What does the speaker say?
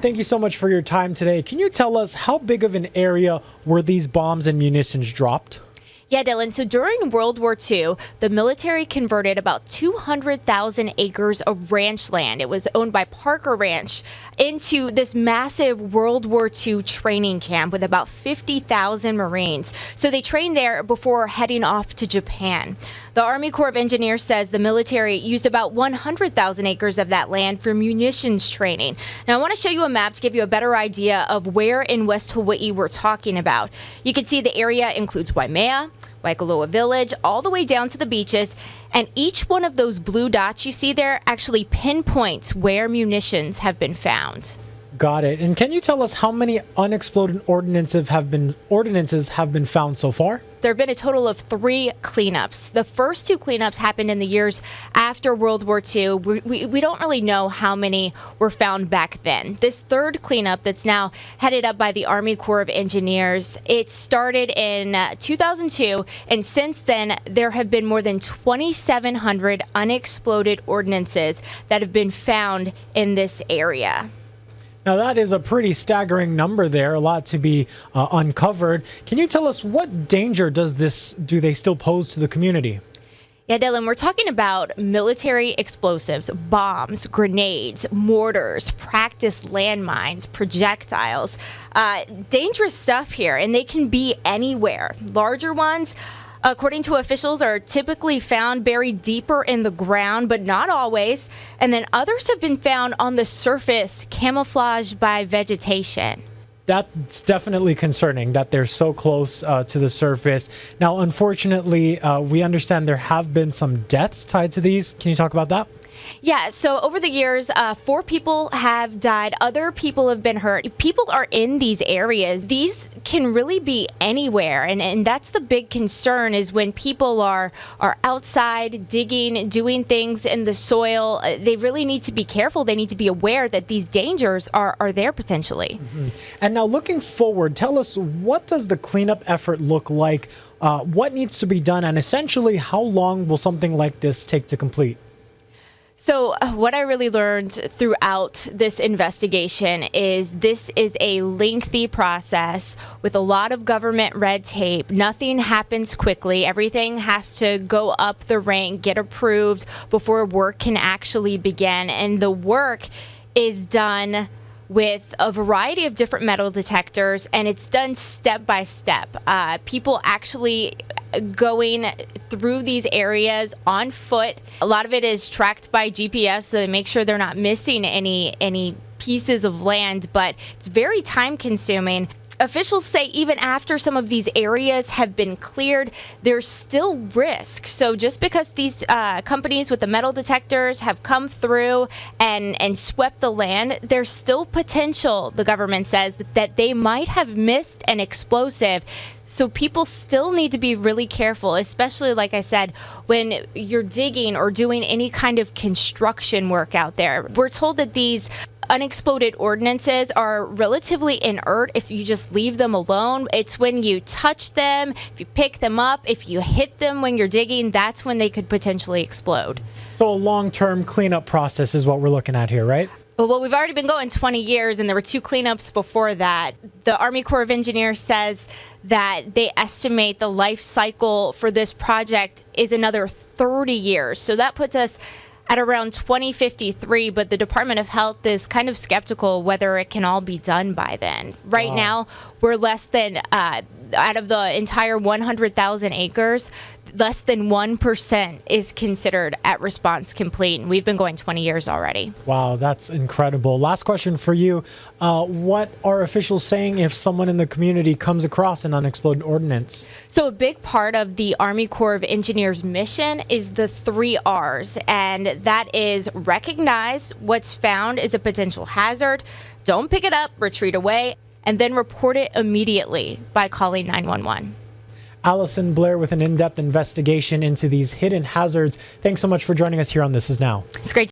Thank you so much for your time today. Can you tell us how big of an area were these bombs and munitions dropped? Yeah, Dylan. So during World War II, the military converted about 200,000 acres of ranch land. It was owned by Parker Ranch into this massive World War II training camp with about 50,000 Marines. So they trained there before heading off to Japan. The Army Corps of Engineers says the military used about 100,000 acres of that land for munitions training. Now, I want to show you a map to give you a better idea of where in West Hawaii we're talking about. You can see the area includes Waimea, Waikoloa Village, all the way down to the beaches. And each one of those blue dots you see there actually pinpoints where munitions have been found. Got it. And can you tell us how many unexploded ordnances have been found so far? There have been a total of 3 cleanups. The first 2 cleanups happened in the years after World War II. We don't really know how many were found back then. This third cleanup that's now headed up by the Army Corps of Engineers, it started in 2002, and since then there have been more than 2,700 unexploded ordnances that have been found in this area. Now that is a pretty staggering number there, a lot to be uncovered. Can you tell us what danger do they still pose to the community? Yeah, Dylan, we're talking about military explosives, bombs, grenades, mortars, practice landmines, projectiles. Dangerous stuff here, and they can be anywhere. Larger ones, according to officials, are typically found buried deeper in the ground, but not always. And then others have been found on the surface, camouflaged by vegetation. That's definitely concerning that they're so close to the surface. Now, unfortunately, we understand there have been some deaths tied to these. Can you talk about that? Yeah, so over the years, 4 people have died. Other people have been hurt. People are in these areas. These can really be anywhere. And that's the big concern, is when people are outside digging, doing things in the soil, they really need to be careful. They need to be aware that these dangers are there potentially. Mm-hmm. And now looking forward, tell us, what does the cleanup effort look like? What needs to be done? And essentially, how long will something like this take to complete? So what I really learned throughout this investigation is this is a lengthy process with a lot of government red tape. Nothing happens quickly. Everything has to go up the rank, get approved before work can actually begin. And the work is done with a variety of different metal detectors, and it's done step by step. People actually going through these areas on foot. A lot of it is tracked by GPS, so they make sure they're not missing any pieces of land, but it's very time consuming. Officials say even after some of these areas have been cleared, there's still risk. So just because these companies with the metal detectors have come through and swept the land, there's still potential, the government says, that they might have missed an explosive. So people still need to be really careful, especially, like I said, when you're digging or doing any kind of construction work out there. We're told that these unexploded ordnances are relatively inert if you just leave them alone. It's when you touch them, if you pick them up, if you hit them when you're digging, that's when they could potentially explode. So a long-term cleanup process is what we're looking at here, right? Well, we've already been going 20 years, and there were 2 cleanups before that. The Army Corps of Engineers says that they estimate the life cycle for this project is another 30 years. So that puts us at around 2053, but the Department of Health is kind of skeptical whether it can all be done by then. Right now, we're less than, out of the entire 100,000 acres, less than 1% is considered at response complete, and we've been going 20 years already. Wow, that's incredible. Last question for you. What are officials saying if someone in the community comes across an unexploded ordnance? So a big part of the Army Corps of Engineers mission is the 3 R's, and that is recognize what's found is a potential hazard, don't pick it up, retreat away, and then report it immediately by calling 911. Allison Blair with an in-depth investigation into these hidden hazards. Thanks so much for joining us here on This Is Now. It's great.